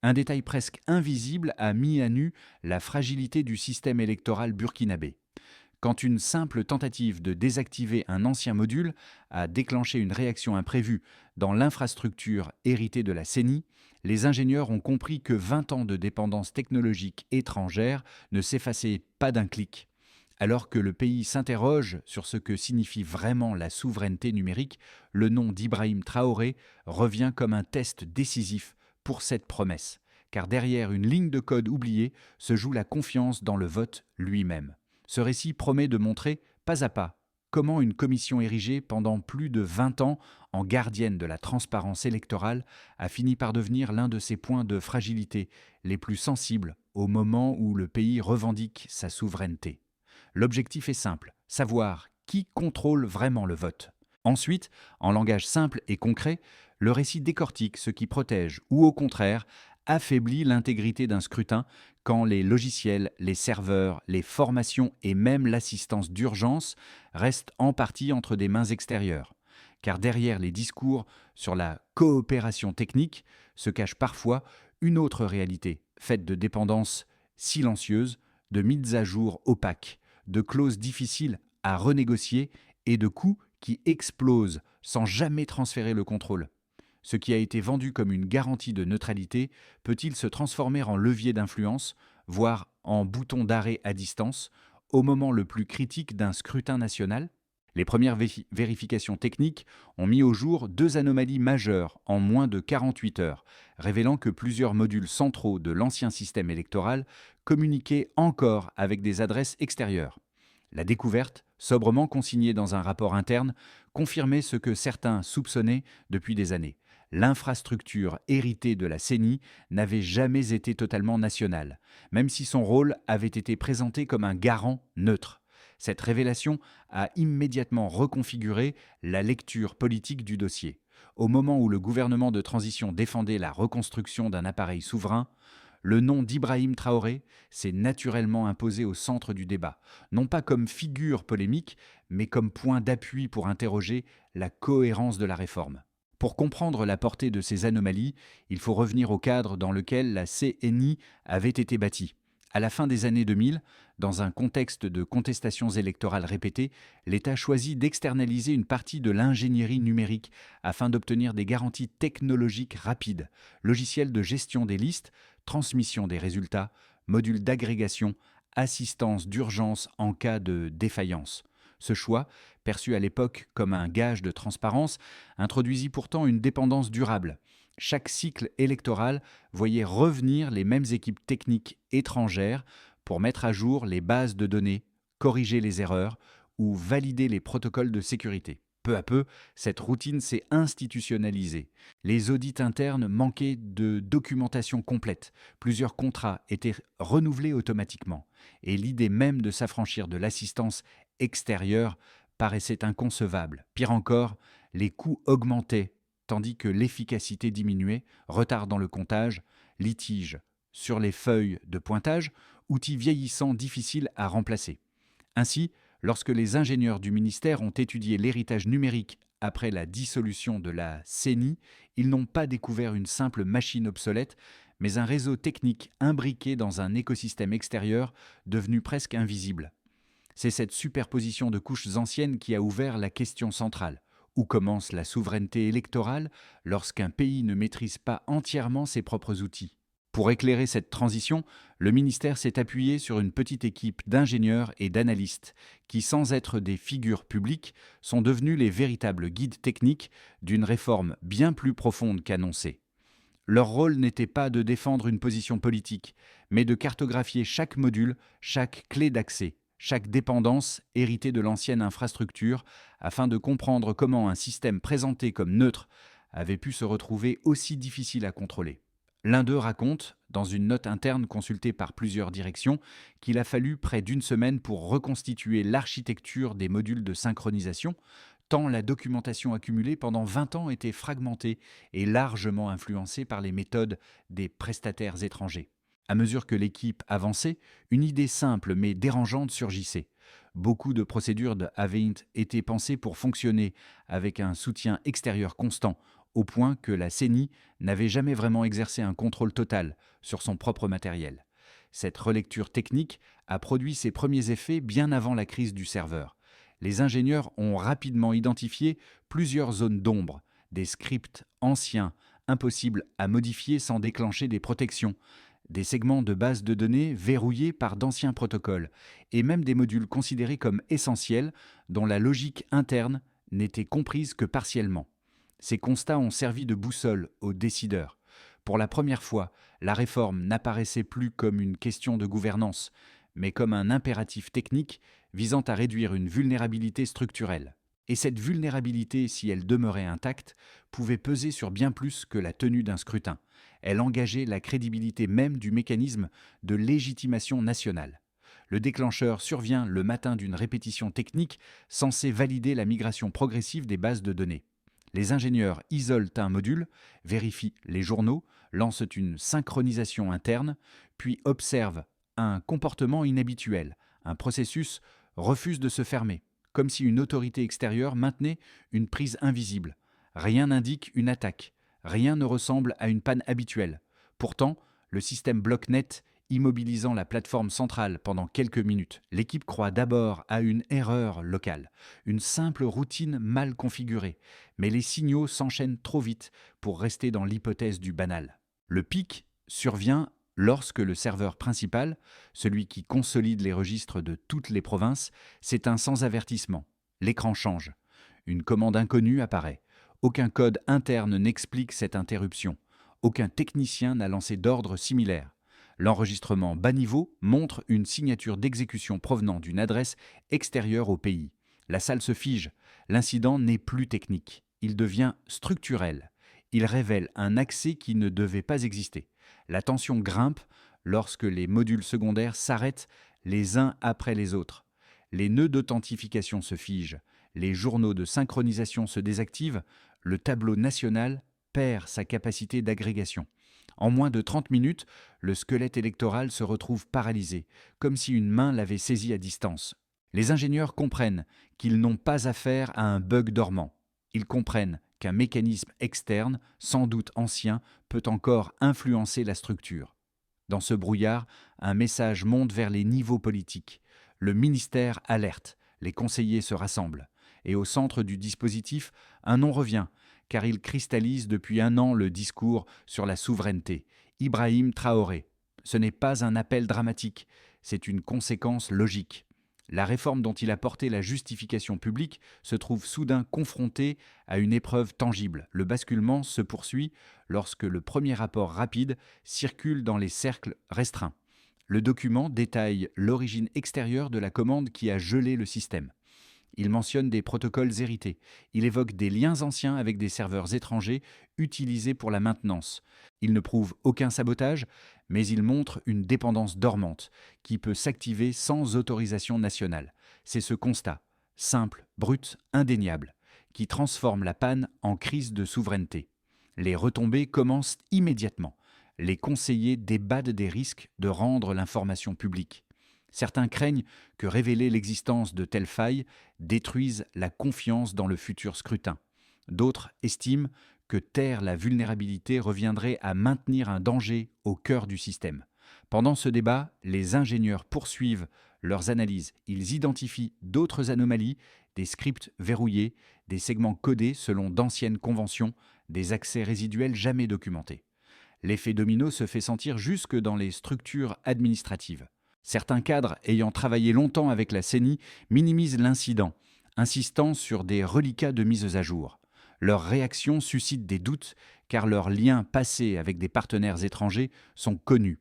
Un détail presque invisible a mis à nu la fragilité du système électoral burkinabé. Quand une simple tentative de désactiver un ancien module a déclenché une réaction imprévue dans l'infrastructure héritée de la CENI, les ingénieurs ont compris que 20 ans de dépendance technologique étrangère ne s'effaçaient pas d'un clic. Alors que le pays s'interroge sur ce que signifie vraiment la souveraineté numérique, le nom d'Ibrahim Traoré revient comme un test décisif pour cette promesse. Car derrière une ligne de code oubliée se joue la confiance dans le vote lui-même. Ce récit promet de montrer, pas à pas, comment une commission érigée pendant plus de 20 ans en gardienne de la transparence électorale a fini par devenir l'un de ses points de fragilité les plus sensibles au moment où le pays revendique sa souveraineté. L'objectif est simple, savoir qui contrôle vraiment le vote. Ensuite, en langage simple et concret, le récit décortique ce qui protège ou au contraire affaiblit l'intégrité d'un scrutin quand les logiciels, les serveurs, les formations et même l'assistance d'urgence restent en partie entre des mains extérieures. Car derrière les discours sur la coopération technique se cache parfois une autre réalité, faite de dépendances silencieuses, de mises à jour opaques, de clauses difficiles à renégocier et de coûts qui explosent sans jamais transférer le contrôle. Ce qui a été vendu comme une garantie de neutralité peut-il se transformer en levier d'influence, voire en bouton d'arrêt à distance, au moment le plus critique d'un scrutin national? Les premières vérifications techniques ont mis au jour deux anomalies majeures en moins de 48 heures, révélant que plusieurs modules centraux de l'ancien système électoral communiquaient encore avec des adresses extérieures. La découverte, sobrement consignée dans un rapport interne, confirmait ce que certains soupçonnaient depuis des années. L'infrastructure héritée de la CENI n'avait jamais été totalement nationale, même si son rôle avait été présenté comme un garant neutre. Cette révélation a immédiatement reconfiguré la lecture politique du dossier. Au moment où le gouvernement de transition défendait la reconstruction d'un appareil souverain, le nom d'Ibrahim Traoré s'est naturellement imposé au centre du débat, non pas comme figure polémique, mais comme point d'appui pour interroger la cohérence de la réforme. Pour comprendre la portée de ces anomalies, il faut revenir au cadre dans lequel la CNI avait été bâtie. À la fin des années 2000, dans un contexte de contestations électorales répétées, l'État choisit d'externaliser une partie de l'ingénierie numérique afin d'obtenir des garanties technologiques rapides, logiciels de gestion des listes, transmission des résultats, modules d'agrégation, assistance d'urgence en cas de défaillance. Ce choix, perçu à l'époque comme un gage de transparence, introduisit pourtant une dépendance durable. Chaque cycle électoral voyait revenir les mêmes équipes techniques étrangères pour mettre à jour les bases de données, corriger les erreurs ou valider les protocoles de sécurité. Peu à peu, cette routine s'est institutionnalisée. Les audits internes manquaient de documentation complète. Plusieurs contrats étaient renouvelés automatiquement. Et l'idée même de s'affranchir de l'assistance extérieure paraissait inconcevable. Pire encore, les coûts augmentaient tandis que l'efficacité diminuait, retard dans le comptage, litiges sur les feuilles de pointage, outils vieillissants difficiles à remplacer. Ainsi, lorsque les ingénieurs du ministère ont étudié l'héritage numérique après la dissolution de la CENI, ils n'ont pas découvert une simple machine obsolète, mais un réseau technique imbriqué dans un écosystème extérieur devenu presque invisible. C'est cette superposition de couches anciennes qui a ouvert la question centrale. Où commence la souveraineté électorale lorsqu'un pays ne maîtrise pas entièrement ses propres outils? Pour éclairer cette transition, le ministère s'est appuyé sur une petite équipe d'ingénieurs et d'analystes qui, sans être des figures publiques, sont devenus les véritables guides techniques d'une réforme bien plus profonde qu'annoncée. Leur rôle n'était pas de défendre une position politique, mais de cartographier chaque module, chaque clé d'accès, chaque dépendance héritée de l'ancienne infrastructure, afin de comprendre comment un système présenté comme neutre avait pu se retrouver aussi difficile à contrôler. L'un d'eux raconte, dans une note interne consultée par plusieurs directions, qu'il a fallu près d'une semaine pour reconstituer l'architecture des modules de synchronisation, tant la documentation accumulée pendant 20 ans était fragmentée et largement influencée par les méthodes des prestataires étrangers. À mesure que l'équipe avançait, une idée simple mais dérangeante surgissait. Beaucoup de procédures de Avent étaient pensées pour fonctionner avec un soutien extérieur constant, au point que la CENI n'avait jamais vraiment exercé un contrôle total sur son propre matériel. Cette relecture technique a produit ses premiers effets bien avant la crise du serveur. Les ingénieurs ont rapidement identifié plusieurs zones d'ombre, des scripts anciens, impossibles à modifier sans déclencher des protections, des segments de bases de données verrouillés par d'anciens protocoles, et même des modules considérés comme essentiels dont la logique interne n'était comprise que partiellement. Ces constats ont servi de boussole aux décideurs. Pour la première fois, la réforme n'apparaissait plus comme une question de gouvernance, mais comme un impératif technique visant à réduire une vulnérabilité structurelle. Et cette vulnérabilité, si elle demeurait intacte, pouvait peser sur bien plus que la tenue d'un scrutin. Elle engageait la crédibilité même du mécanisme de légitimation nationale. Le déclencheur survient le matin d'une répétition technique censée valider la migration progressive des bases de données. Les ingénieurs isolent un module, vérifient les journaux, lancent une synchronisation interne, puis observent un comportement inhabituel. Un processus refuse de se fermer, comme si une autorité extérieure maintenait une prise invisible. Rien n'indique une attaque, rien ne ressemble à une panne habituelle. Pourtant, le système bloque net, immobilisant la plateforme centrale pendant quelques minutes. L'équipe croit d'abord à une erreur locale, une simple routine mal configurée, mais les signaux s'enchaînent trop vite pour rester dans l'hypothèse du banal. Le pic survient lorsque le serveur principal, celui qui consolide les registres de toutes les provinces, s'éteint sans avertissement. L'écran change. Une commande inconnue apparaît. Aucun code interne n'explique cette interruption. Aucun technicien n'a lancé d'ordre similaire. L'enregistrement bas niveau montre une signature d'exécution provenant d'une adresse extérieure au pays. La salle se fige. L'incident n'est plus technique. Il devient structurel. Il révèle un accès qui ne devait pas exister. La tension grimpe lorsque les modules secondaires s'arrêtent les uns après les autres. Les nœuds d'authentification se figent. Les journaux de synchronisation se désactivent. Le tableau national perd sa capacité d'agrégation. En moins de 30 minutes, le squelette électoral se retrouve paralysé, comme si une main l'avait saisi à distance. Les ingénieurs comprennent qu'ils n'ont pas affaire à un bug dormant. Ils comprennent qu'un mécanisme externe, sans doute ancien, peut encore influencer la structure. Dans ce brouillard, un message monte vers les niveaux politiques. Le ministère alerte, les conseillers se rassemblent. Et au centre du dispositif, un nom revient, car il cristallise depuis un an le discours sur la souveraineté. Ibrahim Traoré. Ce n'est pas un appel dramatique, c'est une conséquence logique. La réforme dont il a porté la justification publique se trouve soudain confrontée à une épreuve tangible. Le basculement se poursuit lorsque le premier rapport rapide circule dans les cercles restreints. Le document détaille l'origine extérieure de la commande qui a gelé le système. Il mentionne des protocoles hérités. Il évoque des liens anciens avec des serveurs étrangers utilisés pour la maintenance. Il ne prouve aucun sabotage, mais il montre une dépendance dormante qui peut s'activer sans autorisation nationale. C'est ce constat, simple, brut, indéniable, qui transforme la panne en crise de souveraineté. Les retombées commencent immédiatement. Les conseillers débattent des risques de rendre l'information publique. Certains craignent que révéler l'existence de telles failles détruise la confiance dans le futur scrutin. D'autres estiment que taire la vulnérabilité reviendrait à maintenir un danger au cœur du système. Pendant ce débat, les ingénieurs poursuivent leurs analyses. Ils identifient d'autres anomalies, des scripts verrouillés, des segments codés selon d'anciennes conventions, des accès résiduels jamais documentés. L'effet domino se fait sentir jusque dans les structures administratives. Certains cadres ayant travaillé longtemps avec la CENI minimisent l'incident, insistant sur des reliquats de mises à jour. Leurs réactions suscitent des doutes car leurs liens passés avec des partenaires étrangers sont connus.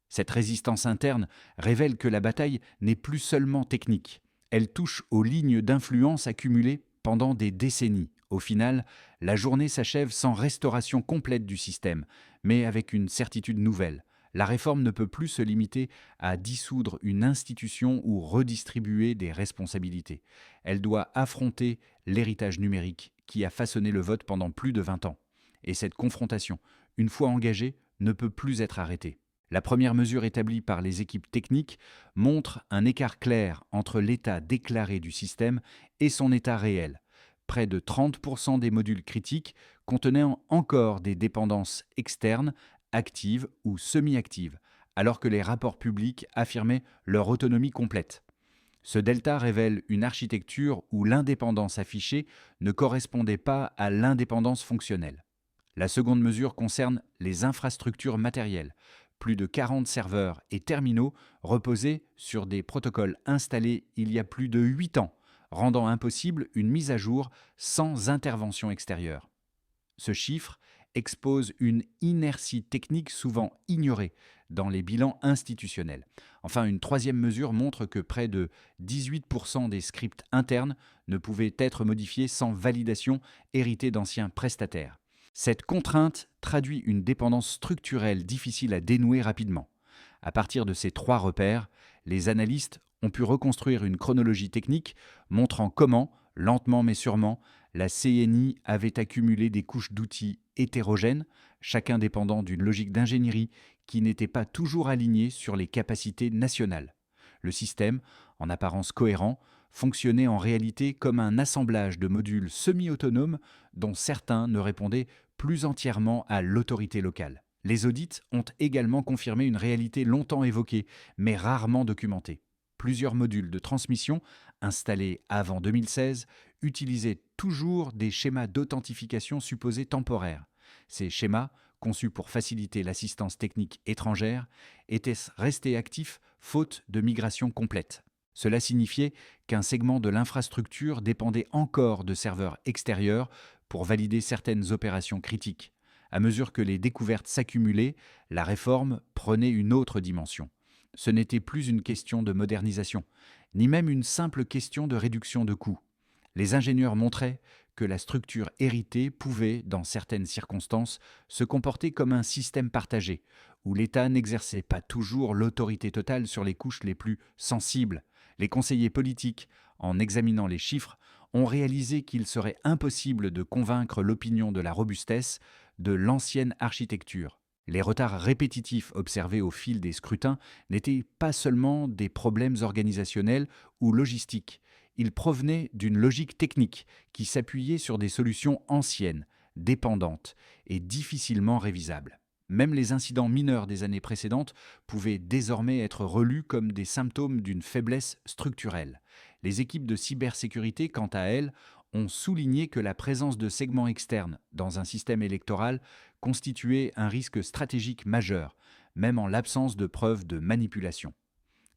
Cette résistance interne révèle que la bataille n'est plus seulement technique. Elle touche aux lignes d'influence accumulées pendant des décennies. Au final, la journée s'achève sans restauration complète du système, mais avec une certitude nouvelle. La réforme ne peut plus se limiter à dissoudre une institution ou redistribuer des responsabilités. Elle doit affronter l'héritage numérique qui a façonné le vote pendant plus de 20 ans. Et cette confrontation, une fois engagée, ne peut plus être arrêtée. La première mesure établie par les équipes techniques montre un écart clair entre l'état déclaré du système et son état réel. près de 30% des modules critiques contenaient encore des dépendances externes, actives ou semi-actives, alors que les rapports publics affirmaient leur autonomie complète. Ce delta révèle une architecture où l'indépendance affichée ne correspondait pas à l'indépendance fonctionnelle. La seconde mesure concerne les infrastructures matérielles. Plus de 40 serveurs et terminaux reposaient sur des protocoles installés il y a plus de 8 ans, rendant impossible une mise à jour sans intervention extérieure. Ce chiffre expose une inertie technique souvent ignorée dans les bilans institutionnels. Enfin, une troisième mesure montre que près de 18% des scripts internes ne pouvaient être modifiés sans validation héritée d'anciens prestataires. Cette contrainte traduit une dépendance structurelle difficile à dénouer rapidement. À partir de ces trois repères, les analystes ont pu reconstruire une chronologie technique montrant comment, lentement mais sûrement, la CNI avait accumulé des couches d'outils hétérogènes, chacun dépendant d'une logique d'ingénierie qui n'était pas toujours alignée sur les capacités nationales. Le système, en apparence cohérent, fonctionnait en réalité comme un assemblage de modules semi-autonomes dont certains ne répondaient plus entièrement à l'autorité locale. Les audits ont également confirmé une réalité longtemps évoquée, mais rarement documentée. Plusieurs modules de transmission, installés avant 2016, utilisaient toujours des schémas d'authentification supposés temporaires. Ces schémas, conçus pour faciliter l'assistance technique étrangère, étaient restés actifs faute de migration complète. Cela signifiait qu'un segment de l'infrastructure dépendait encore de serveurs extérieurs pour valider certaines opérations critiques. À mesure que les découvertes s'accumulaient, la réforme prenait une autre dimension. Ce n'était plus une question de modernisation, ni même une simple question de réduction de coûts. Les ingénieurs montraient que la structure héritée pouvait, dans certaines circonstances, se comporter comme un système partagé, où l'État n'exerçait pas toujours l'autorité totale sur les couches les plus sensibles. Les conseillers politiques, en examinant les chiffres, ont réalisé qu'il serait impossible de convaincre l'opinion de la robustesse de l'ancienne architecture. Les retards répétitifs observés au fil des scrutins n'étaient pas seulement des problèmes organisationnels ou logistiques. Ils provenaient d'une logique technique qui s'appuyait sur des solutions anciennes, dépendantes et difficilement révisables. Même les incidents mineurs des années précédentes pouvaient désormais être relus comme des symptômes d'une faiblesse structurelle. Les équipes de cybersécurité, quant à elles, ont souligné que la présence de segments externes dans un système électoral constituait un risque stratégique majeur, même en l'absence de preuves de manipulation.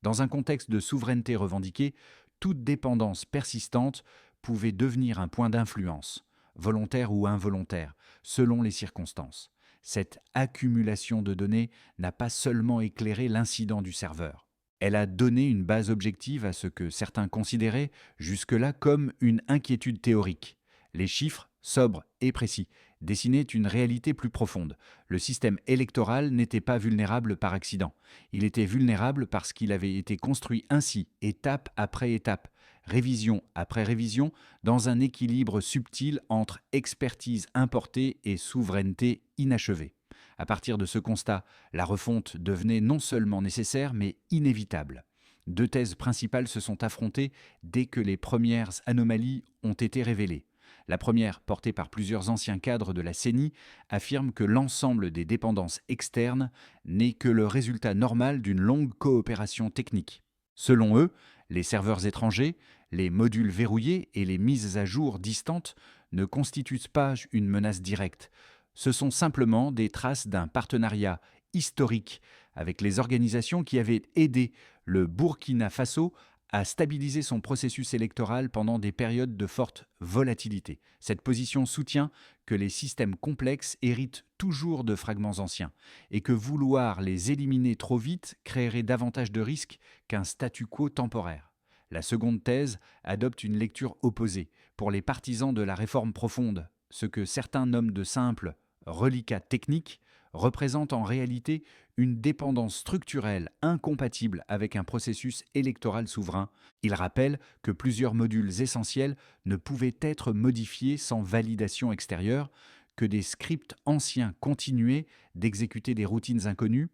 Dans un contexte de souveraineté revendiquée, toute dépendance persistante pouvait devenir un point d'influence, volontaire ou involontaire, selon les circonstances. Cette accumulation de données n'a pas seulement éclairé l'incident du serveur. Elle a donné une base objective à ce que certains considéraient jusque-là comme une inquiétude théorique. Les chiffres, sobres et précis, dessinaient une réalité plus profonde. Le système électoral n'était pas vulnérable par accident. Il était vulnérable parce qu'il avait été construit ainsi, étape après étape, révision après révision, dans un équilibre subtil entre expertise importée et souveraineté inachevée. À partir de ce constat, la refonte devenait non seulement nécessaire, mais inévitable. Deux thèses principales se sont affrontées dès que les premières anomalies ont été révélées. La première, portée par plusieurs anciens cadres de la CENI, affirme que l'ensemble des dépendances externes n'est que le résultat normal d'une longue coopération technique. Selon eux, les serveurs étrangers, les modules verrouillés et les mises à jour distantes ne constituent pas une menace directe. Ce sont simplement des traces d'un partenariat historique avec les organisations qui avaient aidé le Burkina Faso à stabiliser son processus électoral pendant des périodes de forte volatilité. Cette position soutient que les systèmes complexes héritent toujours de fragments anciens et que vouloir les éliminer trop vite créerait davantage de risques qu'un statu quo temporaire. La seconde thèse adopte une lecture opposée. Pour les partisans de la réforme profonde, ce que certains nomment de simples reliquats techniques représente en réalité une dépendance structurelle incompatible avec un processus électoral souverain. Il rappelle que plusieurs modules essentiels ne pouvaient être modifiés sans validation extérieure, que des scripts anciens continuaient d'exécuter des routines inconnues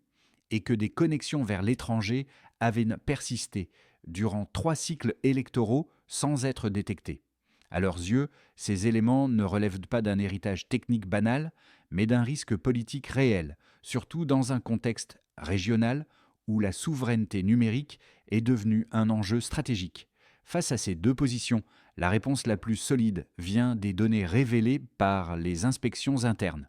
et que des connexions vers l'étranger avaient persisté durant 3 cycles électoraux sans être détectées. À leurs yeux, ces éléments ne relèvent pas d'un héritage technique banal, mais d'un risque politique réel, surtout dans un contexte régional où la souveraineté numérique est devenue un enjeu stratégique. Face à ces deux positions, la réponse la plus solide vient des données révélées par les inspections internes.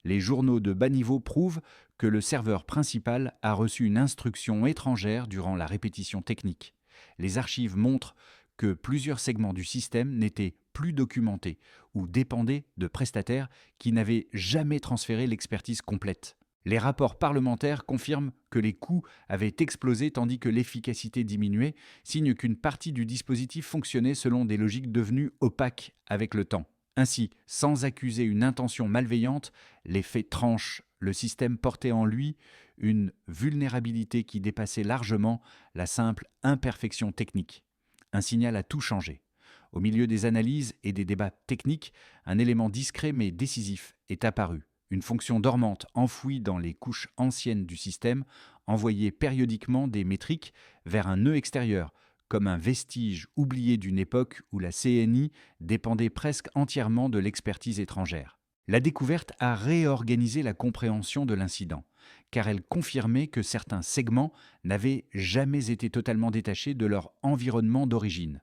Les journaux de bas niveau prouvent que le serveur principal a reçu une instruction étrangère durant la répétition technique. Les archives montrent que plusieurs segments du système n'étaient plus documentés ou dépendaient de prestataires qui n'avaient jamais transféré l'expertise complète. Les rapports parlementaires confirment que les coûts avaient explosé tandis que l'efficacité diminuait, signe qu'une partie du dispositif fonctionnait selon des logiques devenues opaques avec le temps. Ainsi, sans accuser une intention malveillante, les faits tranchent. Le système portait en lui une vulnérabilité qui dépassait largement la simple imperfection technique. Un signal a tout changé. Au milieu des analyses et des débats techniques, un élément discret mais décisif est apparu. Une fonction dormante enfouie dans les couches anciennes du système envoyait périodiquement des métriques vers un nœud extérieur, comme un vestige oublié d'une époque où la CNI dépendait presque entièrement de l'expertise étrangère. La découverte a réorganisé la compréhension de l'incident, car elle confirmait que certains segments n'avaient jamais été totalement détachés de leur environnement d'origine.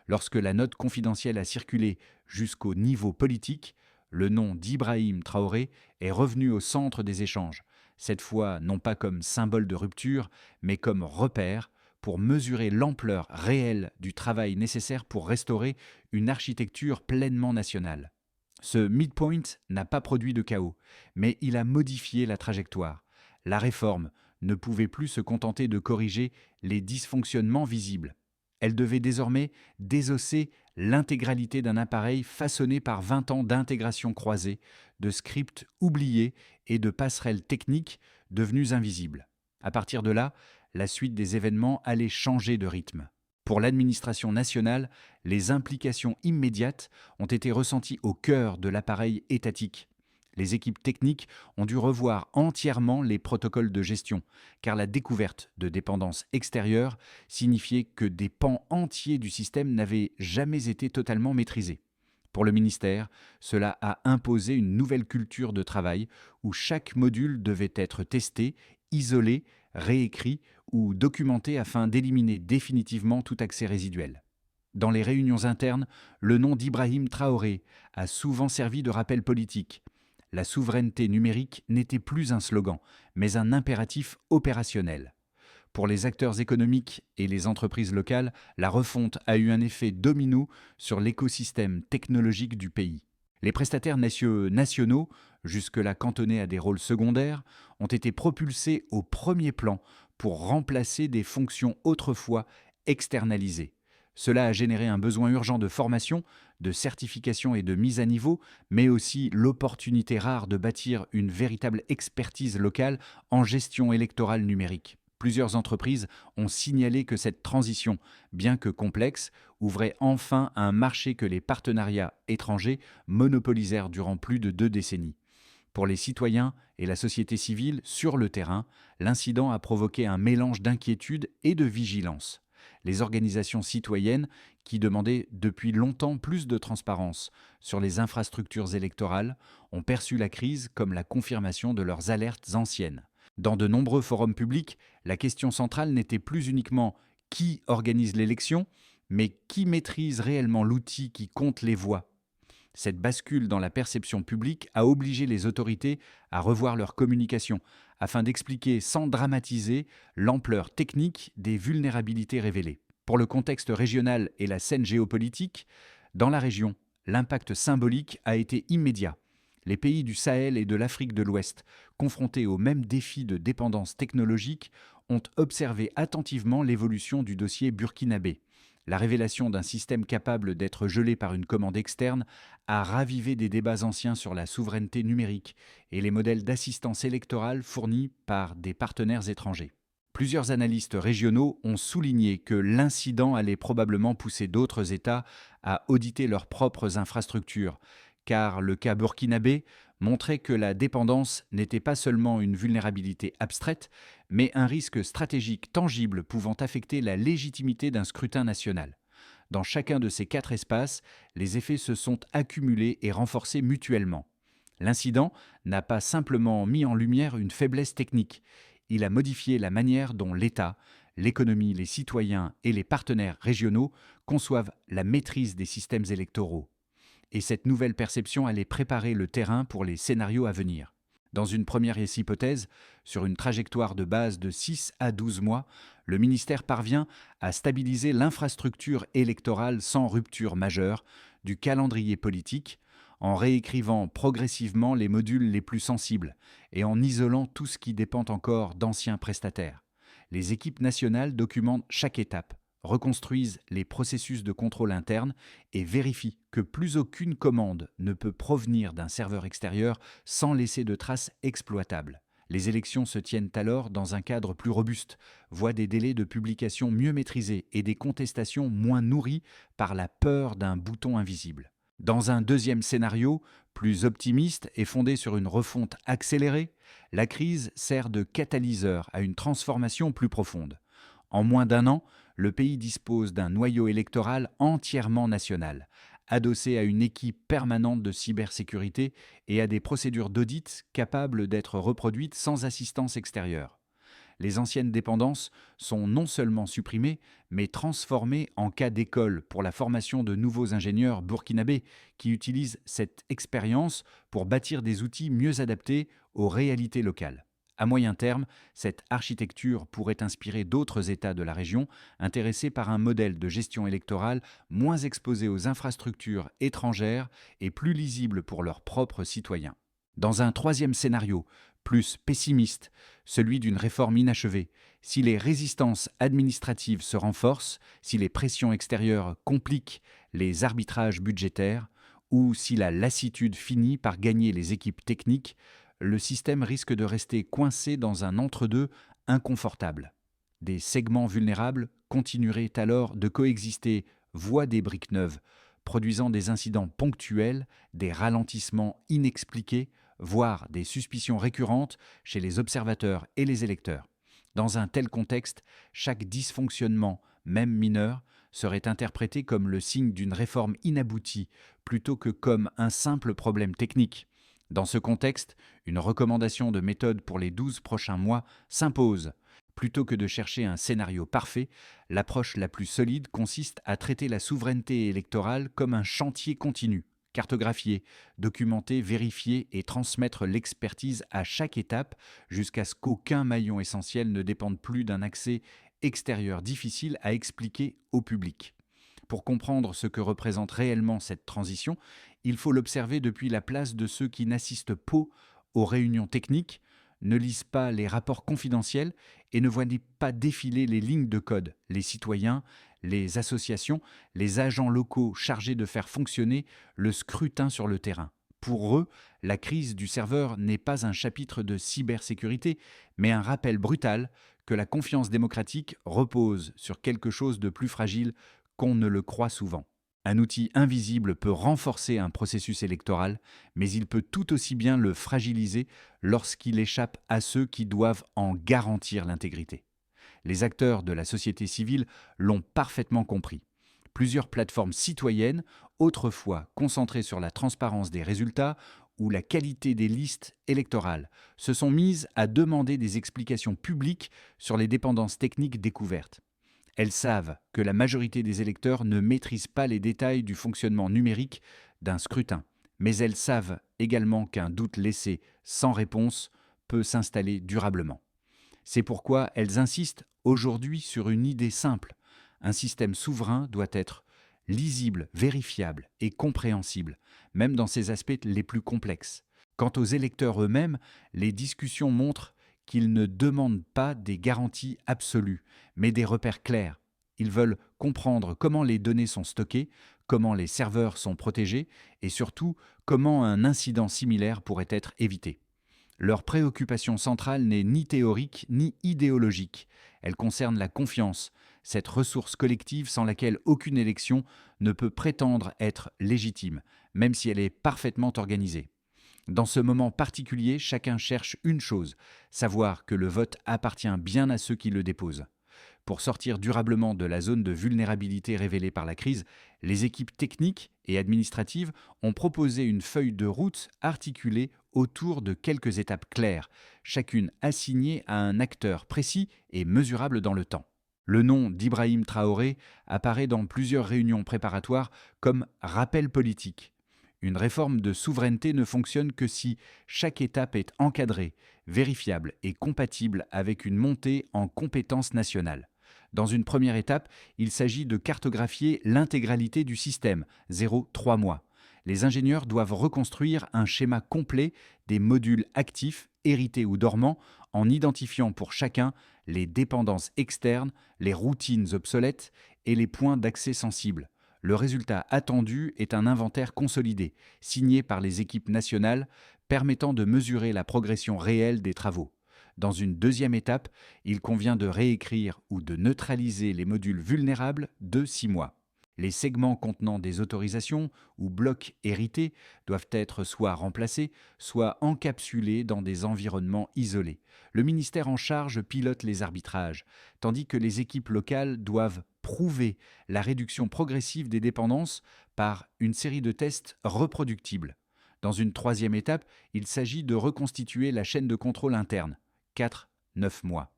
Lorsque la note confidentielle a circulé jusqu'au niveau politique, le nom d'Ibrahim Traoré est revenu au centre des échanges, cette fois non pas comme symbole de rupture, mais comme repère pour mesurer l'ampleur réelle du travail nécessaire pour restaurer une architecture pleinement nationale. Ce midpoint n'a pas produit de chaos, mais il a modifié la trajectoire. La réforme ne pouvait plus se contenter de corriger les dysfonctionnements visibles. Elle devait désormais désosser l'intégralité d'un appareil façonné par 20 ans d'intégration croisée, de scripts oubliés et de passerelles techniques devenues invisibles. À partir de là, la suite des événements allait changer de rythme. Pour l'administration nationale, les implications immédiates ont été ressenties au cœur de l'appareil étatique. Les équipes techniques ont dû revoir entièrement les protocoles de gestion, car la découverte de dépendances extérieures signifiait que des pans entiers du système n'avaient jamais été totalement maîtrisés. Pour le ministère, cela a imposé une nouvelle culture de travail où chaque module devait être testé, isolé, réécrit ou documenté afin d'éliminer définitivement tout accès résiduel. Dans les réunions internes, le nom d'Ibrahim Traoré a souvent servi de rappel politique. La souveraineté numérique n'était plus un slogan, mais un impératif opérationnel. Pour les acteurs économiques et les entreprises locales, la refonte a eu un effet domino sur l'écosystème technologique du pays. Les prestataires nationaux, jusque-là cantonnés à des rôles secondaires, ont été propulsés au premier plan pour remplacer des fonctions autrefois externalisées. Cela a généré un besoin urgent de formation, de certification et de mise à niveau, mais aussi l'opportunité rare de bâtir une véritable expertise locale en gestion électorale numérique. Plusieurs entreprises ont signalé que cette transition, bien que complexe, ouvrait enfin un marché que les partenariats étrangers monopolisèrent durant plus de 2 décennies. Pour les citoyens et la société civile sur le terrain, l'incident a provoqué un mélange d'inquiétude et de vigilance. Les organisations citoyennes, qui demandaient depuis longtemps plus de transparence sur les infrastructures électorales, ont perçu la crise comme la confirmation de leurs alertes anciennes. Dans de nombreux forums publics, la question centrale n'était plus uniquement qui organise l'élection, mais qui maîtrise réellement l'outil qui compte les voix. Cette bascule dans la perception publique a obligé les autorités à revoir leur communication afin d'expliquer sans dramatiser l'ampleur technique des vulnérabilités révélées. Pour le contexte régional et la scène géopolitique, dans la région, l'impact symbolique a été immédiat. Les pays du Sahel et de l'Afrique de l'Ouest, confrontés aux mêmes défis de dépendance technologique, ont observé attentivement l'évolution du dossier burkinabé. La révélation d'un système capable d'être gelé par une commande externe a ravivé des débats anciens sur la souveraineté numérique et les modèles d'assistance électorale fournis par des partenaires étrangers. Plusieurs analystes régionaux ont souligné que l'incident allait probablement pousser d'autres États à auditer leurs propres infrastructures, car le cas burkinabé montrait que la dépendance n'était pas seulement une vulnérabilité abstraite, mais un risque stratégique tangible pouvant affecter la légitimité d'un scrutin national. Dans chacun de ces 4 espaces, les effets se sont accumulés et renforcés mutuellement. L'incident n'a pas simplement mis en lumière une faiblesse technique, il a modifié la manière dont l'État, l'économie, les citoyens et les partenaires régionaux conçoivent la maîtrise des systèmes électoraux. Et cette nouvelle perception allait préparer le terrain pour les scénarios à venir. Dans une première hypothèse, sur une trajectoire de base de 6 à 12 mois, le ministère parvient à stabiliser l'infrastructure électorale sans rupture majeure du calendrier politique, en réécrivant progressivement les modules les plus sensibles et en isolant tout ce qui dépend encore d'anciens prestataires. Les équipes nationales documentent chaque étape, reconstruisent les processus de contrôle interne et vérifient que plus aucune commande ne peut provenir d'un serveur extérieur sans laisser de traces exploitables. Les élections se tiennent alors dans un cadre plus robuste, voient des délais de publication mieux maîtrisés et des contestations moins nourries par la peur d'un bouton invisible. Dans un deuxième scénario, plus optimiste et fondé sur une refonte accélérée, la crise sert de catalyseur à une transformation plus profonde. En moins d'un an, le pays dispose d'un noyau électoral entièrement national, adossé à une équipe permanente de cybersécurité et à des procédures d'audit capables d'être reproduites sans assistance extérieure. Les anciennes dépendances sont non seulement supprimées, mais transformées en cas d'école pour la formation de nouveaux ingénieurs burkinabés qui utilisent cette expérience pour bâtir des outils mieux adaptés aux réalités locales. À moyen terme, cette architecture pourrait inspirer d'autres États de la région intéressés par un modèle de gestion électorale moins exposé aux infrastructures étrangères et plus lisible pour leurs propres citoyens. Dans un troisième scénario, plus pessimiste, celui d'une réforme inachevée, si les résistances administratives se renforcent, si les pressions extérieures compliquent les arbitrages budgétaires, ou si la lassitude finit par gagner les équipes techniques, le système risque de rester coincé dans un entre-deux inconfortable. Des segments vulnérables continueraient alors de coexister voie des briques neuves, produisant des incidents ponctuels, des ralentissements inexpliqués, voire des suspicions récurrentes chez les observateurs et les électeurs. Dans un tel contexte, chaque dysfonctionnement, même mineur, serait interprété comme le signe d'une réforme inaboutie plutôt que comme un simple problème technique. Dans ce contexte, une recommandation de méthode pour les 12 prochains mois s'impose. Plutôt que de chercher un scénario parfait, l'approche la plus solide consiste à traiter la souveraineté électorale comme un chantier continu. Cartographier, documenter, vérifier et transmettre l'expertise à chaque étape jusqu'à ce qu'aucun maillon essentiel ne dépende plus d'un accès extérieur difficile à expliquer au public. Pour comprendre ce que représente réellement cette transition, il faut l'observer depuis la place de ceux qui n'assistent pas aux réunions techniques, ne lisent pas les rapports confidentiels et ne voient pas défiler les lignes de code, les citoyens, les associations, les agents locaux chargés de faire fonctionner le scrutin sur le terrain. Pour eux, la crise du serveur n'est pas un chapitre de cybersécurité, mais un rappel brutal que la confiance démocratique repose sur quelque chose de plus fragile qu'on ne le croit souvent. Un outil invisible peut renforcer un processus électoral, mais il peut tout aussi bien le fragiliser lorsqu'il échappe à ceux qui doivent en garantir l'intégrité. Les acteurs de la société civile l'ont parfaitement compris. Plusieurs plateformes citoyennes, autrefois concentrées sur la transparence des résultats ou la qualité des listes électorales, se sont mises à demander des explications publiques sur les dépendances techniques découvertes. Elles savent que la majorité des électeurs ne maîtrisent pas les détails du fonctionnement numérique d'un scrutin, mais elles savent également qu'un doute laissé sans réponse peut s'installer durablement. C'est pourquoi elles insistent aujourd'hui sur une idée simple. Un système souverain doit être lisible, vérifiable et compréhensible, même dans ses aspects les plus complexes. Quant aux électeurs eux-mêmes, les discussions montrent qu'ils ne demandent pas des garanties absolues, mais des repères clairs. Ils veulent comprendre comment les données sont stockées, comment les serveurs sont protégés et surtout comment un incident similaire pourrait être évité. Leur préoccupation centrale n'est ni théorique ni idéologique. Elle concerne la confiance, cette ressource collective sans laquelle aucune élection ne peut prétendre être légitime, même si elle est parfaitement organisée. Dans ce moment particulier, chacun cherche une chose, savoir que le vote appartient bien à ceux qui le déposent. Pour sortir durablement de la zone de vulnérabilité révélée par la crise, les équipes techniques et administratives ont proposé une feuille de route articulée autour de quelques étapes claires, chacune assignée à un acteur précis et mesurable dans le temps. Le nom d'Ibrahim Traoré apparaît dans plusieurs réunions préparatoires comme rappel politique. Une réforme de souveraineté ne fonctionne que si chaque étape est encadrée, vérifiable et compatible avec une montée en compétences nationales. Dans une première étape, il s'agit de cartographier l'intégralité du système, 0-3 mois. Les ingénieurs doivent reconstruire un schéma complet des modules actifs, hérités ou dormants, en identifiant pour chacun les dépendances externes, les routines obsolètes et les points d'accès sensibles. Le résultat attendu est un inventaire consolidé, signé par les équipes nationales, permettant de mesurer la progression réelle des travaux. Dans une deuxième étape, il convient de réécrire ou de neutraliser les modules vulnérables de 6 mois. Les segments contenant des autorisations ou blocs hérités doivent être soit remplacés, soit encapsulés dans des environnements isolés. Le ministère en charge pilote les arbitrages, tandis que les équipes locales doivent prouver la réduction progressive des dépendances par une série de tests reproductibles. Dans une troisième étape, il s'agit de reconstituer la chaîne de contrôle interne, 4-9 mois.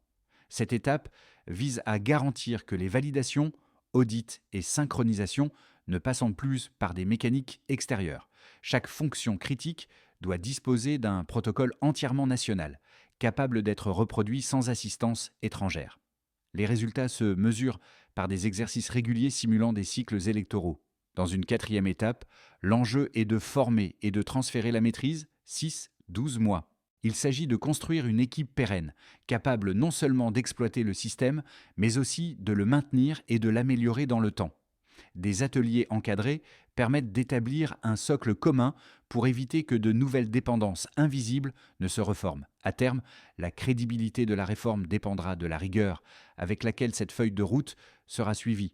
Cette étape vise à garantir que les validations, audits et synchronisation ne passant plus par des mécaniques extérieures. Chaque fonction critique doit disposer d'un protocole entièrement national, capable d'être reproduit sans assistance étrangère. Les résultats se mesurent par des exercices réguliers simulant des cycles électoraux. Dans une quatrième étape, l'enjeu est de former et de transférer la maîtrise, 6-12 mois. Il s'agit de construire une équipe pérenne, capable non seulement d'exploiter le système, mais aussi de le maintenir et de l'améliorer dans le temps. Des ateliers encadrés permettent d'établir un socle commun pour éviter que de nouvelles dépendances invisibles ne se reforment. À terme, la crédibilité de la réforme dépendra de la rigueur avec laquelle cette feuille de route sera suivie.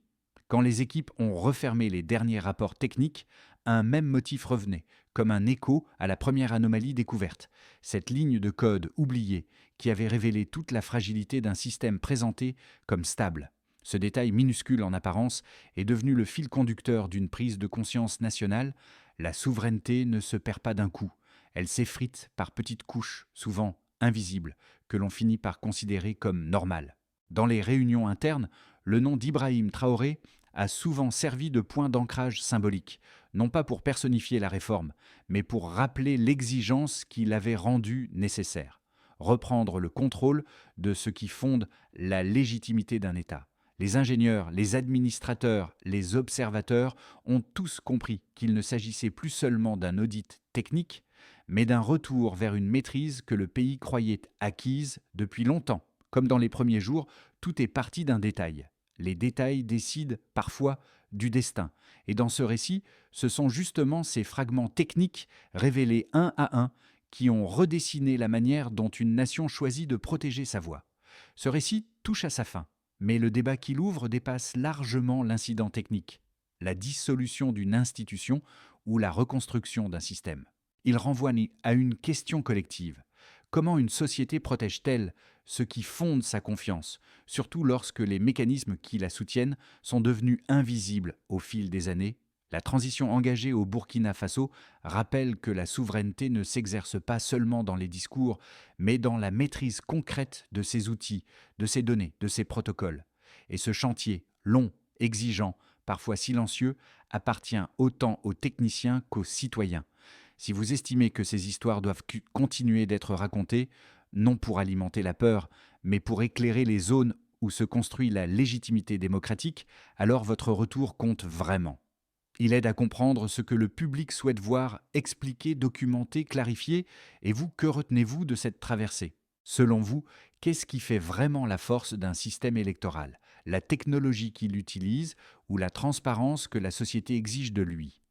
Quand les équipes ont refermé les derniers rapports techniques, un même motif revenait, comme un écho à la première anomalie découverte. Cette ligne de code oubliée qui avait révélé toute la fragilité d'un système présenté comme stable. Ce détail minuscule en apparence est devenu le fil conducteur d'une prise de conscience nationale. La souveraineté ne se perd pas d'un coup. Elle s'effrite par petites couches, souvent invisibles, que l'on finit par considérer comme normales. Dans les réunions internes, le nom d'Ibrahim Traoré a souvent servi de point d'ancrage symbolique, non pas pour personnifier la réforme, mais pour rappeler l'exigence qui l'avait rendue nécessaire. Reprendre le contrôle de ce qui fonde la légitimité d'un État. Les ingénieurs, les administrateurs, les observateurs ont tous compris qu'il ne s'agissait plus seulement d'un audit technique, mais d'un retour vers une maîtrise que le pays croyait acquise depuis longtemps. Comme dans les premiers jours, tout est parti d'un détail. Les détails décident parfois du destin. Et dans ce récit, ce sont justement ces fragments techniques révélés un à un qui ont redessiné la manière dont une nation choisit de protéger sa voix. Ce récit touche à sa fin, mais le débat qu'il ouvre dépasse largement l'incident technique, la dissolution d'une institution ou la reconstruction d'un système. Il renvoie à une question collective. Comment une société protège-t-elle ce qui fonde sa confiance, surtout lorsque les mécanismes qui la soutiennent sont devenus invisibles au fil des années? La transition engagée au Burkina Faso rappelle que la souveraineté ne s'exerce pas seulement dans les discours, mais dans la maîtrise concrète de ses outils, de ses données, de ses protocoles. Et ce chantier, long, exigeant, parfois silencieux, appartient autant aux techniciens qu'aux citoyens. Si vous estimez que ces histoires doivent continuer d'être racontées, non pour alimenter la peur, mais pour éclairer les zones où se construit la légitimité démocratique, alors votre retour compte vraiment. Il aide à comprendre ce que le public souhaite voir expliqué, documenté, clarifié, et vous, que retenez-vous de cette traversée? Selon vous, qu'est-ce qui fait vraiment la force d'un système électoral? La technologie qu'il utilise ou la transparence que la société exige de lui?